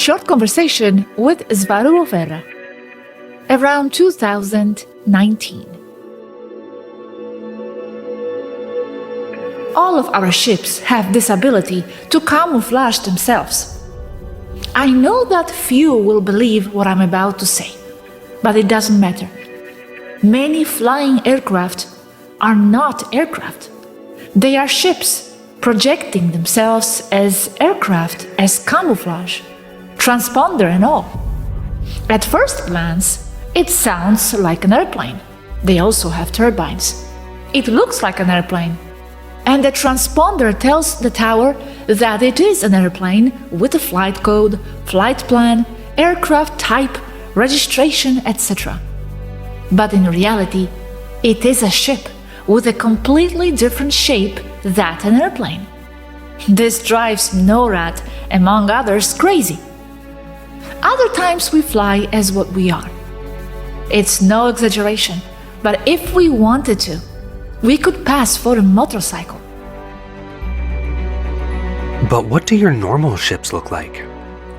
Short conversation with Svaru Overa. Around 2019. All of our ships have this ability to camouflage themselves. I know that few will believe what I'm about to say, but it doesn't matter. Many flying aircraft are not aircraft. They are ships projecting themselves as aircraft, as camouflage, transponder and all. At first glance, it sounds like an airplane. They also have turbines. It looks like an airplane. And the transponder tells the tower that it is an airplane with a flight code, flight plan, aircraft type, registration, etc. But in reality, it is a ship with a completely different shape than an airplane. This drives NORAD, among others, crazy. Other times we fly as what we are. It's no exaggeration, but if we wanted to, we could pass for a motorcycle. But what do your normal ships look like?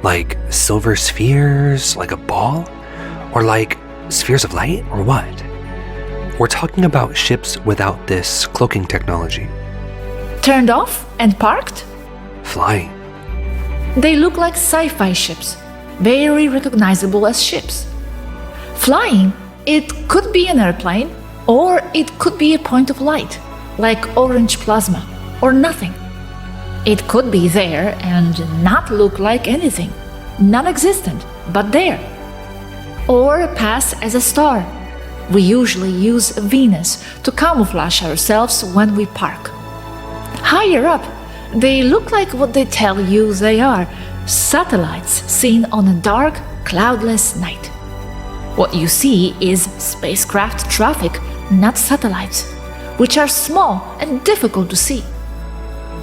Like silver spheres, like a ball? Or like spheres of light, or what? We're talking about ships without this cloaking technology. Turned off and parked? Flying. They look like sci-fi ships, very recognizable as ships. Flying, it could be an airplane, or it could be a point of light, like orange plasma, or nothing. It could be there and not look like anything, non-existent, but there. Or pass as a star. We usually use Venus to camouflage ourselves when we park. Higher up, they look like what they tell you they are, satellites seen on a dark, cloudless night. What you see is spacecraft traffic, not satellites, which are small and difficult to see.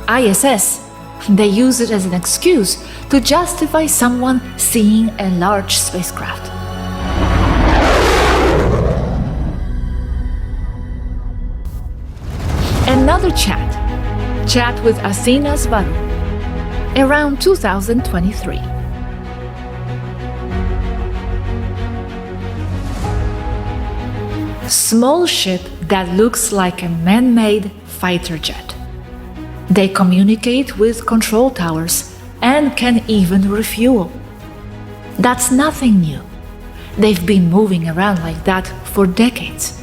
ISS, they use it as an excuse to justify someone seeing a large spacecraft. Another chat with Athena Svaru, around 2023. Small ship that looks like a man-made fighter jet. They communicate with control towers and can even refuel. That's nothing new. They've been moving around like that for decades.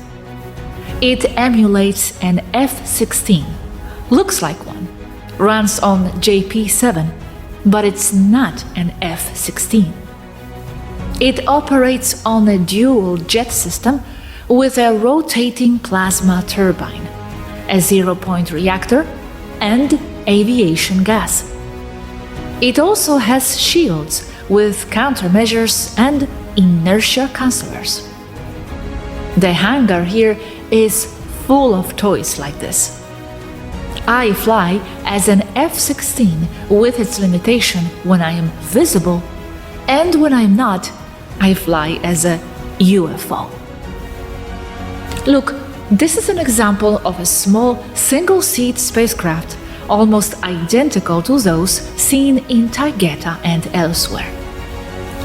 It emulates an F-16, looks like one, runs on JP-7, but it's not an F-16. It operates on a dual jet system with a rotating plasma turbine, a zero-point reactor, and aviation gas. It also has shields with countermeasures and inertia cancelers. The hangar here is full of toys like this. I fly as an F-16 with its limitation when I am visible, and when I'm not, I fly as a UFO. Look, this is an example of a small single-seat spacecraft, almost identical to those seen in Taygeta and elsewhere.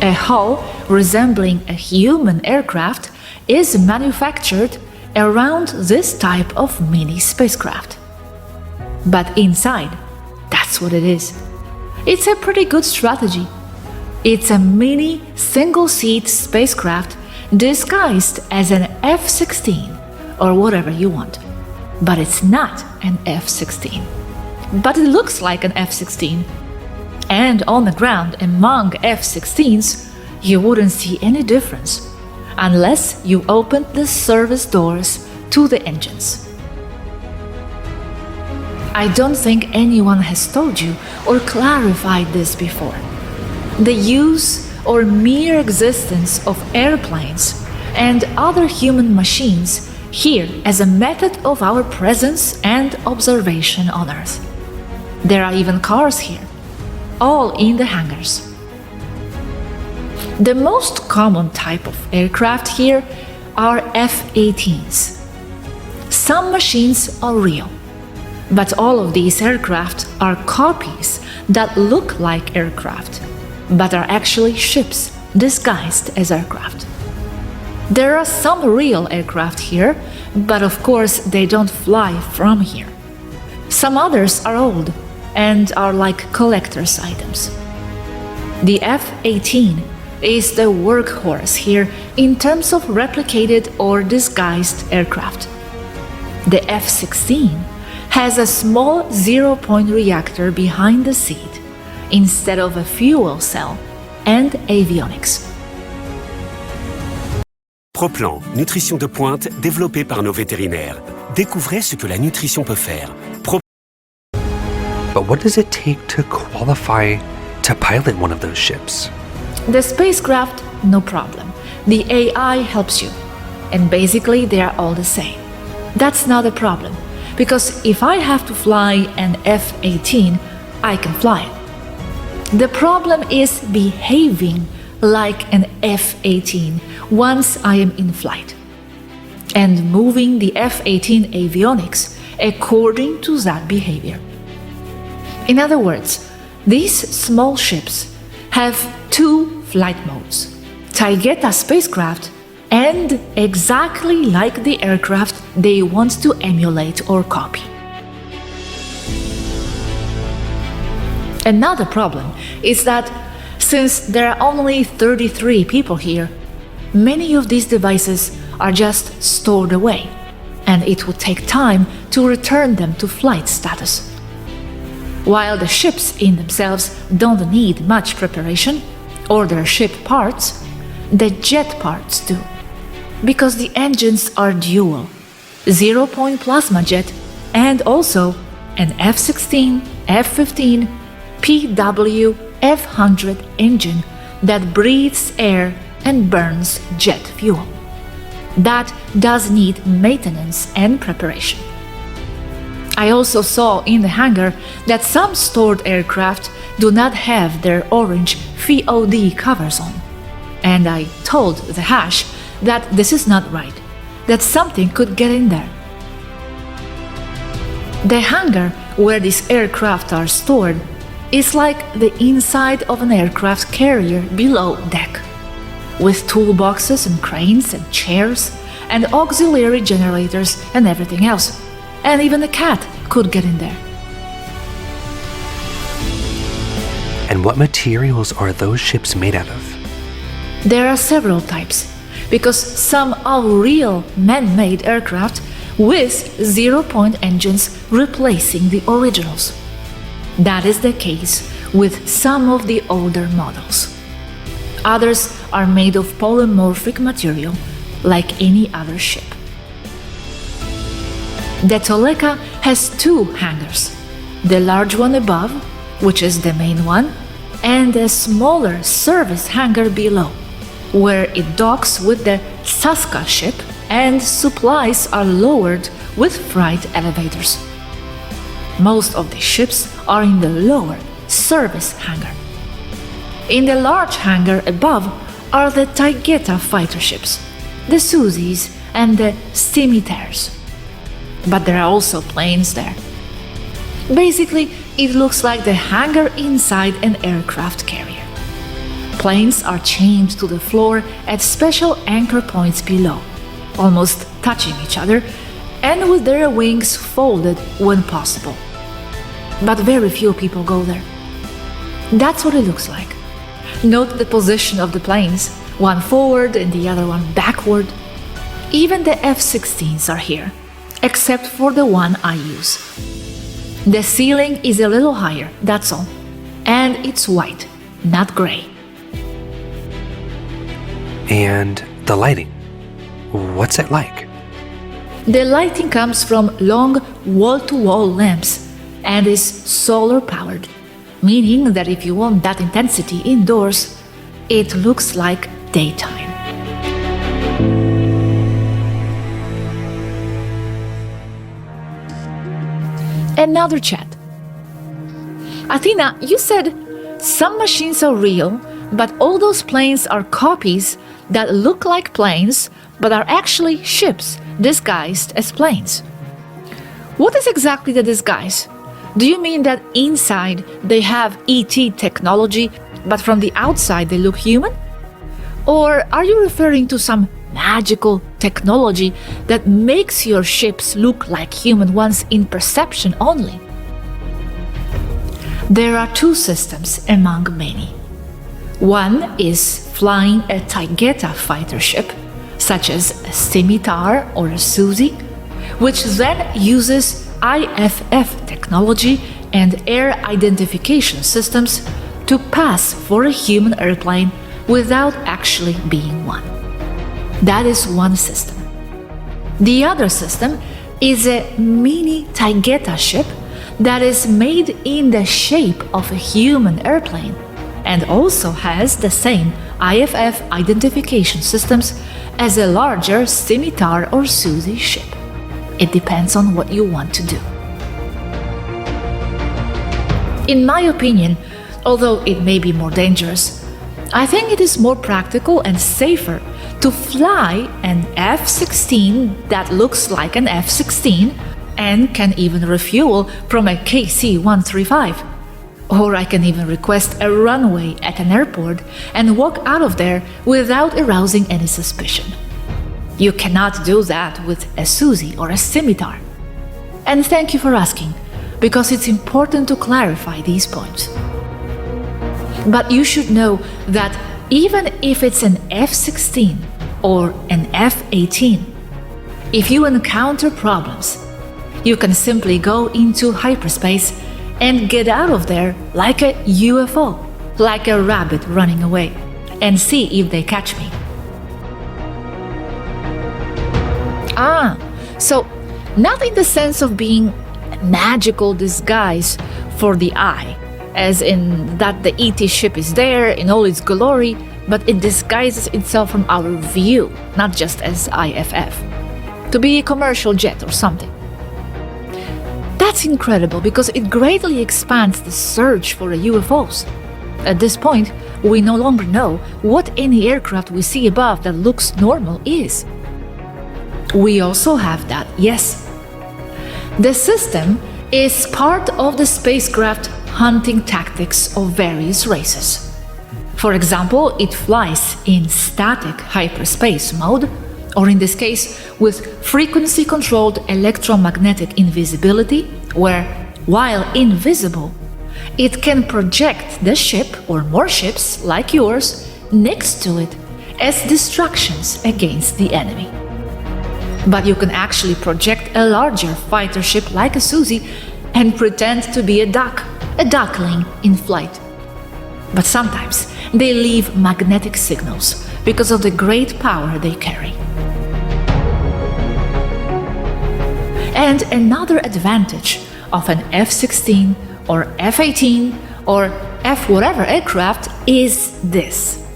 A hull resembling a human aircraft is manufactured around this type of mini spacecraft. But inside, that's what it is. It's a pretty good strategy. It's a mini single-seat spacecraft disguised as an F-16 or whatever you want. But it's not an F-16. But it looks like an F-16. And on the ground among F-16s, you wouldn't see any difference unless you opened the service doors to the engines. I don't think anyone has told you or clarified this before. The use or mere existence of airplanes and other human machines here as a method of our presence and observation on Earth. There are even cars here, all in the hangars. The most common type of aircraft here are F-18s. Some machines are real, but all of these aircraft are copies that look like aircraft. but are actually ships disguised as aircraft. There are some real aircraft here, but of course they don't fly from here. Some others are old and are like collector's items. The F-18 is the workhorse here in terms of replicated or disguised aircraft. The F-16 has a small zero-point reactor behind the seat instead of a fuel cell and avionics. Proplan, nutrition de pointe développée par nos vétérinaires. Découvrez ce que la nutrition peut faire. But what does it take to qualify to pilot one of those ships? The spacecraft, no problem. The AI helps you. And basically they are all the same. That's not a problem, because if I have to fly an F-18, I can fly it. The problem is behaving like an F-18 once I am in flight, and moving the F-18 avionics according to that behavior. In other words, these small ships have two flight modes: Taygeta spacecraft and exactly like the aircraft they want to emulate or copy. Another problem is that since there are only 33 people here, many of these devices are just stored away, and it would take time to return them to flight status. While the ships in themselves don't need much preparation, or their ship parts, the jet parts do, because the engines are dual, zero-point plasma jet and also an F-16, F-15, PW F-100 engine that breathes air and burns jet fuel. That does need maintenance and preparation. I also saw in the hangar that some stored aircraft do not have their orange FOD covers on, and I told the hash that this is not right, that something could get in there. The hangar where these aircraft are stored is like the inside of an aircraft carrier below deck, with toolboxes and cranes and chairs and auxiliary generators and everything else, and even a cat could get in there. And what materials are those ships made out of? There are several types, because some are real man-made aircraft with zero-point engines replacing the originals. That is the case with some of the older models. Others are made of polymorphic material, like any other ship. The Toleka has two hangars, the large one above, which is the main one, and a smaller service hangar below, where it docks with the Saska ship and supplies are lowered with freight elevators. Most of the ships are in the lower service hangar. In the large hangar above are the Taygeta fighter ships, the Suzis and the Scimitars. But there are also planes there. Basically, it looks like the hangar inside an aircraft carrier. Planes are chained to the floor at special anchor points below, almost touching each other, and with their wings folded when possible. But very few people go there. That's what it looks like. Note the position of the planes, one forward and the other one backward. Even the F-16s are here, except for the one I use. The ceiling is a little higher, that's all. And it's white, not gray. And the lighting, what's it like? The lighting comes from long wall-to-wall lamps and is solar-powered, meaning that if you want that intensity indoors, it looks like daytime. Another chat. Athena, you said some machines are real, but all those planes are copies that look like planes, but are actually ships disguised as planes. What is exactly the disguise? Do you mean that inside they have ET technology but from the outside they look human? Or are you referring to some magical technology that makes your ships look like human ones in perception only? There are two systems among many. One is flying a Taigeta fighter ship, such as a scimitar or a Suzy, which then uses IFF technology and air identification systems to pass for a human airplane without actually being one. That is one system. The other system is a mini Taigeta ship that is made in the shape of a human airplane and also has the same IFF identification systems as a larger scimitar or Suzy ship. It depends on what you want to do. In my opinion, although it may be more dangerous, I think it is more practical and safer to fly an F-16 that looks like an F-16 and can even refuel from a KC-135. Or I can even request a runway at an airport and walk out of there without arousing any suspicion. You cannot do that with a Suzy or a scimitar. And thank you for asking, because it's important to clarify these points. But you should know that even if it's an F-16 or an F-18, if you encounter problems, you can simply go into hyperspace and get out of there like a UFO, like a rabbit running away, and see if they catch me. So not in the sense of being a magical disguise for the eye, as in that the ET ship is there in all its glory, but it disguises itself from our view, not just as IFF, to be a commercial jet or something. That's incredible because it greatly expands the search for UFOs. At this point, we no longer know what any aircraft we see above that looks normal is. We also have that, yes. The system is part of the spacecraft hunting tactics of various races. For example, it flies in static hyperspace mode, or in this case, with frequency-controlled electromagnetic invisibility, where, while invisible, it can project the ship or more ships like yours next to it as distractions against the enemy. But you can actually project a larger fighter ship like a Suzy and pretend to be a duckling in flight. But sometimes they leave magnetic signals because of the great power they carry. And another advantage of an F-16 or F-18 or F-whatever aircraft is this.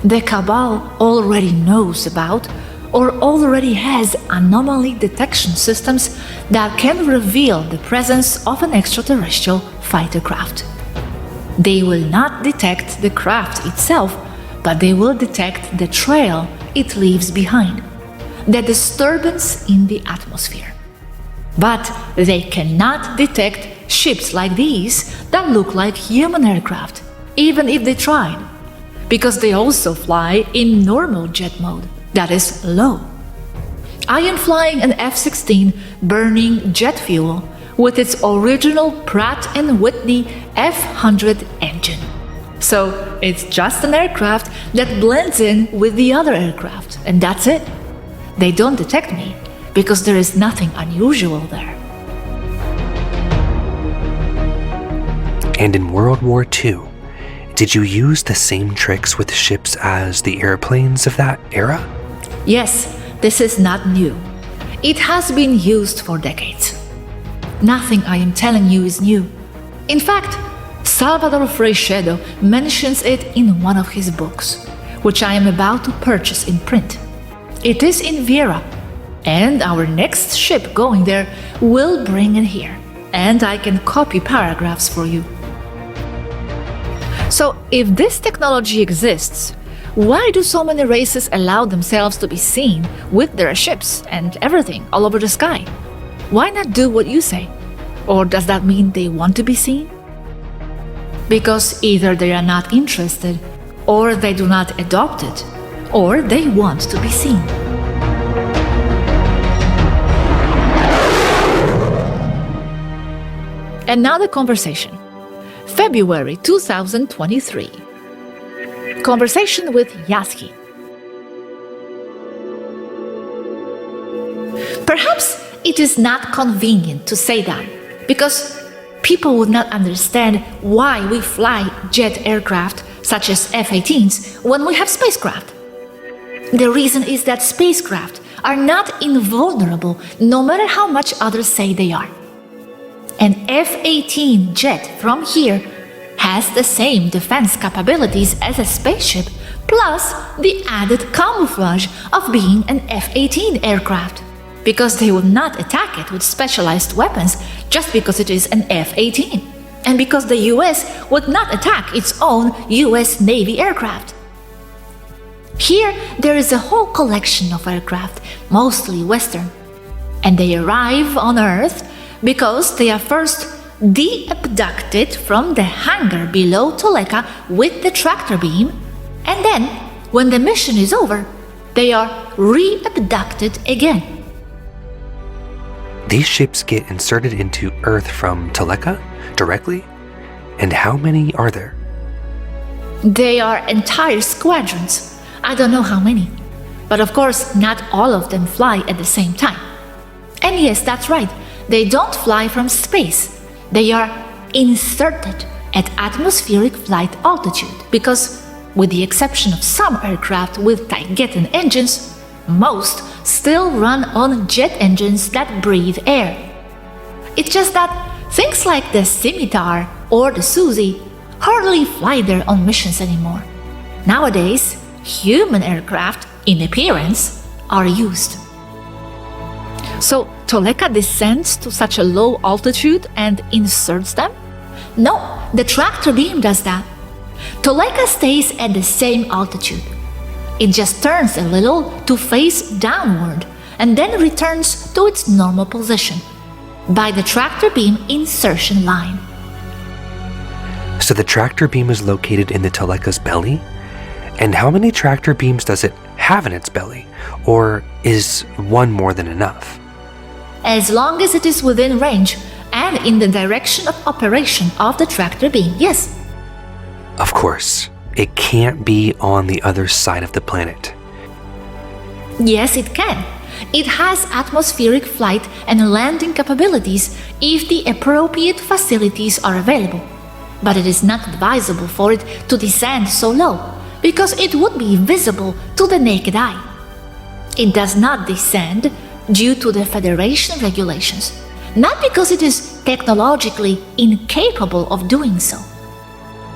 The cabal already knows about or already has anomaly detection systems that can reveal the presence of an extraterrestrial fighter craft. They will not detect the craft itself, but they will detect the trail it leaves behind, the disturbance in the atmosphere. But they cannot detect ships like these that look like human aircraft, even if they tried, because they also fly in normal jet mode, that is low. I am flying an F-16 burning jet fuel with its original Pratt & Whitney F-100 engine. So it's just an aircraft that blends in with the other aircraft, and that's it. They don't detect me because there is nothing unusual there. And in World War II, did you use the same tricks with ships as the airplanes of that era? Yes, this is not new. It has been used for decades. Nothing I am telling you is new. In fact, Salvador Freixedo mentions it in one of his books, which I am about to purchase in print. It is in Viera, and our next ship going there will bring it here, and I can copy paragraphs for you. So, if this technology exists, why do so many races allow themselves to be seen with their ships and everything all over the sky? Why not do what you say? Or does that mean they want to be seen? because either they are not interested, or they do not adopt it, or they want to be seen. And now the conversation. February 2023. Conversation with Yaski. Perhaps it is not convenient to say that, because people would not understand why we fly jet aircraft such as F-18s when we have spacecraft. The reason is that spacecraft are not invulnerable no matter how much others say they are. An F-18 jet from here has the same defense capabilities as a spaceship, plus the added camouflage of being an F-18 aircraft, because they would not attack it with specialized weapons just because it is an F-18, and because the US would not attack its own US Navy aircraft. Here, there is a whole collection of aircraft, mostly Western, and they arrive on Earth because they are first de-abducted from the hangar below Toleka with the tractor beam, and then, when the mission is over, they are re-abducted again. These ships get inserted into Earth from Toleka directly? And how many are there? They are entire squadrons. I don't know how many. But of course, not all of them fly at the same time. And yes, that's right. They don't fly from space. They are inserted at atmospheric flight altitude because, with the exception of some aircraft with Taigetan engines, most still run on jet engines that breathe air. It's just that things like the Scimitar or the Suzy hardly fly there on missions anymore. Nowadays, human aircraft, in appearance, are used. So Toleka descends to such a low altitude and inserts them? No, the tractor beam does that. Toleka stays at the same altitude. It just turns a little to face downward and then returns to its normal position by the tractor beam insertion line. So the tractor beam is located in the Toleka's belly? And how many tractor beams does it have in its belly? Or is one more than enough? As long as it is within range and in the direction of operation of the tractor beam, yes. Of course, it can't be on the other side of the planet. Yes, it can. It has atmospheric flight and landing capabilities if the appropriate facilities are available. But it is not advisable for it to descend so low, because it would be visible to the naked eye. It does not descend due to the Federation regulations, not because it is technologically incapable of doing so.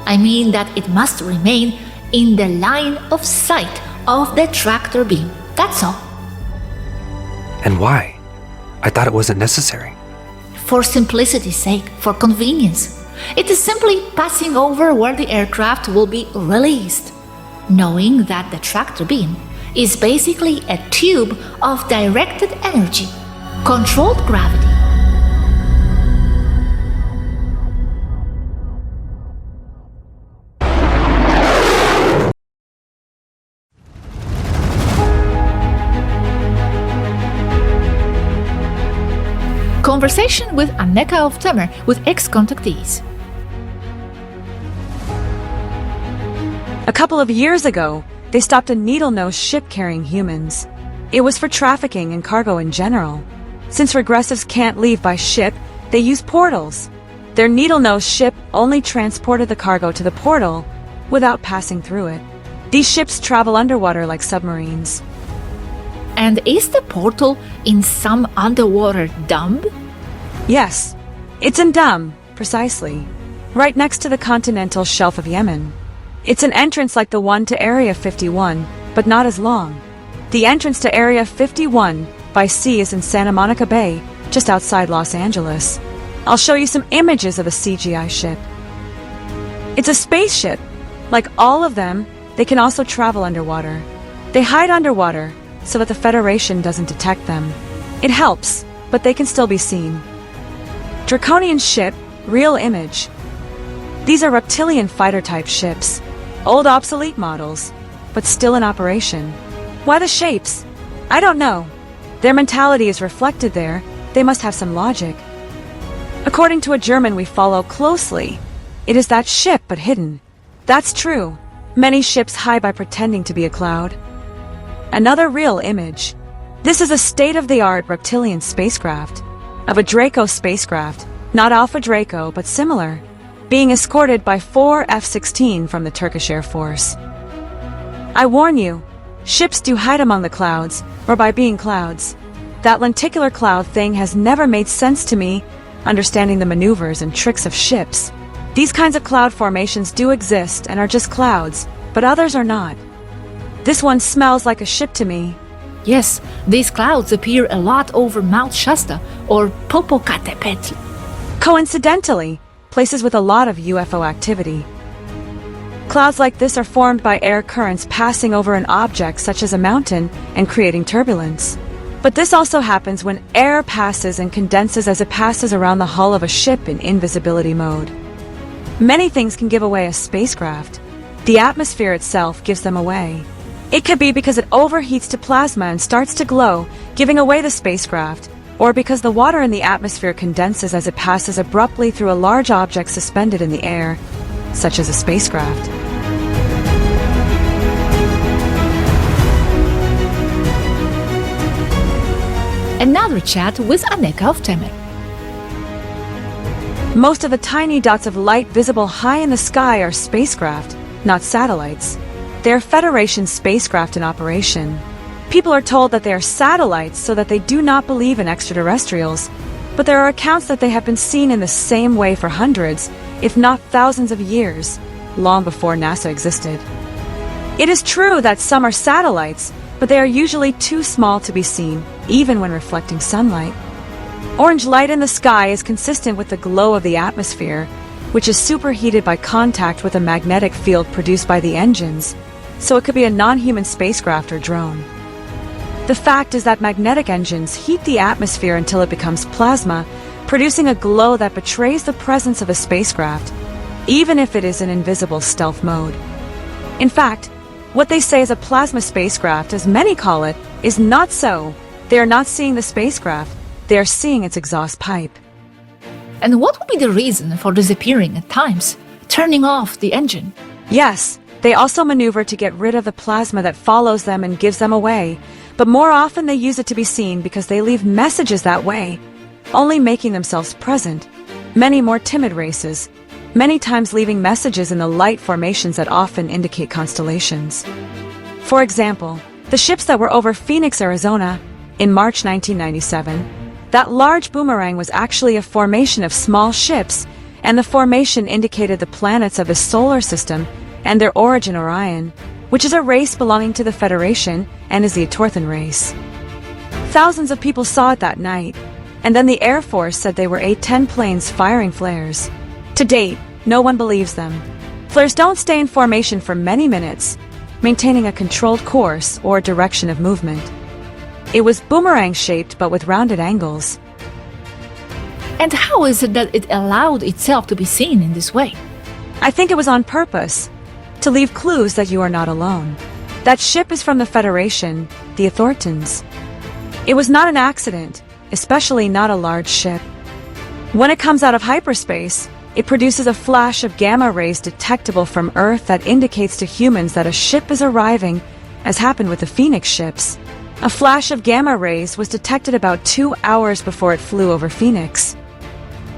I mean that it must remain in the line of sight of the tractor beam, that's all. And why? I thought it wasn't necessary. For simplicity's sake, for convenience. It is simply passing over where the aircraft will be released, knowing that the tractor beam is basically a tube of directed energy, controlled gravity. Conversation with Anneka of Temmer with ex-contactees. A couple of years ago, they stopped a needle-nosed ship carrying humans. It was for trafficking and cargo in general. Since regressives can't leave by ship, they use portals. Their needle-nosed ship only transported the cargo to the portal without passing through it. These ships travel underwater like submarines. And is the portal in some underwater dump? Yes, it's in Dam, precisely, right next to the continental shelf of Yemen. It's an entrance like the one to Area 51, but not as long. The entrance to Area 51 by sea is in Santa Monica Bay, just outside Los Angeles. I'll show you some images of a CGI ship. It's a spaceship. Like all of them, they can also travel underwater. They hide underwater so that the Federation doesn't detect them. It helps, but they can still be seen. Draconian ship, real image. These are reptilian fighter-type ships, old obsolete models, but still in operation. Why the shapes? I don't know. Their mentality is reflected there. They must have some logic. According to a German we follow closely, it is that ship but hidden. That's true. Many ships hide by pretending to be a cloud. Another real image. This is a state-of-the-art reptilian spacecraft, of a Draco spacecraft, not Alpha Draco but similar, being escorted by 4 F-16 from the Turkish Air Force. I warn you, ships do hide among the clouds, or by being clouds. That lenticular cloud thing has never made sense to me, understanding the maneuvers and tricks of ships. These kinds of cloud formations do exist and are just clouds, but others are not. This one smells like a ship to me. Yes, these clouds appear a lot over Mount Shasta or Popocatépetl. Coincidentally, places with a lot of UFO activity. Clouds like this are formed by air currents passing over an object such as a mountain and creating turbulence. But this also happens when air passes and condenses as it passes around the hull of a ship in invisibility mode. Many things can give away a spacecraft. The atmosphere itself gives them away. It could be because it overheats to plasma and starts to glow, giving away the spacecraft, or because the water in the atmosphere condenses as it passes abruptly through a large object suspended in the air, such as a spacecraft. Another chat with Aneka of Temel. Most of the tiny dots of light visible high in the sky are spacecraft, not satellites. They are Federation spacecraft in operation. People are told that they are satellites so that they do not believe in extraterrestrials, but there are accounts that they have been seen in the same way for hundreds, if not thousands of years, long before NASA existed. It is true that some are satellites, but they are usually too small to be seen, even when reflecting sunlight. Orange light in the sky is consistent with the glow of the atmosphere, which is superheated by contact with a magnetic field produced by the engines, so it could be a non-human spacecraft or drone. The fact is that magnetic engines heat the atmosphere until it becomes plasma, producing a glow that betrays the presence of a spacecraft, even if it is in invisible stealth mode. In fact, what they say is a plasma spacecraft, as many call it, is not so. They are not seeing the spacecraft, they are seeing its exhaust pipe. And what would be the reason for disappearing at times, turning off the engine? Yes, they also maneuver to get rid of the plasma that follows them and gives them away, but more often they use it to be seen because they leave messages that way, only making themselves present. Many more timid races, many times leaving messages in the light formations that often indicate constellations. For example, the ships that were over Phoenix, Arizona, in March 1997, that large boomerang was actually a formation of small ships, and the formation indicated the planets of the solar system and their origin Orion, which is a race belonging to the Federation and is the Etorthan race. Thousands of people saw it that night, and then the Air Force said they were A-10 planes firing flares. To date, no one believes them. Flares don't stay in formation for many minutes, maintaining a controlled course or direction of movement. It was boomerang-shaped but with rounded angles. And how is it that it allowed itself to be seen in this way? I think it was on purpose, to leave clues that you are not alone. That ship is from the Federation, the Etortans. It was not an accident, especially not a large ship. When it comes out of hyperspace, it produces a flash of gamma rays detectable from Earth that indicates to humans that a ship is arriving, as happened with the Phoenix ships. A flash of gamma rays was detected about 2 hours before it flew over Phoenix.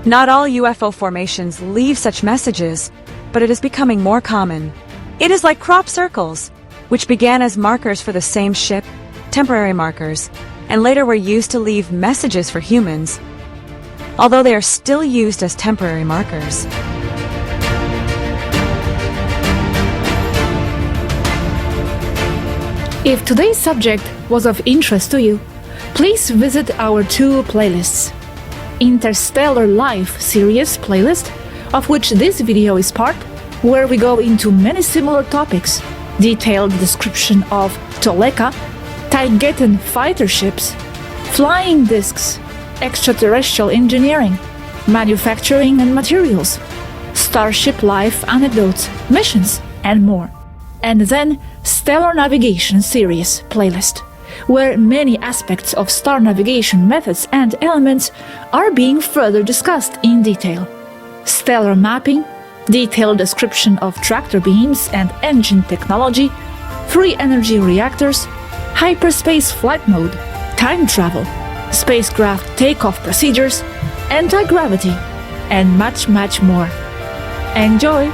Not all UFO formations leave such messages, but it is becoming more common. It is like crop circles, which began as markers for the same ship, temporary markers, and later were used to leave messages for humans, although they are still used as temporary markers. If today's subject was of interest to you, please visit our 2 playlists. Interstellar Life series playlist, of which this video is part, where we go into many similar topics, detailed description of Toleka, Taigetan fighter ships, flying discs, extraterrestrial engineering, manufacturing and materials, starship life anecdotes, missions, and more. And then Stellar Navigation Series playlist, where many aspects of star navigation methods and elements are being further discussed in detail. Stellar mapping, detailed description of tractor beams and engine technology, free energy reactors, hyperspace flight mode, time travel, spacecraft takeoff procedures, anti-gravity, and much more. Enjoy!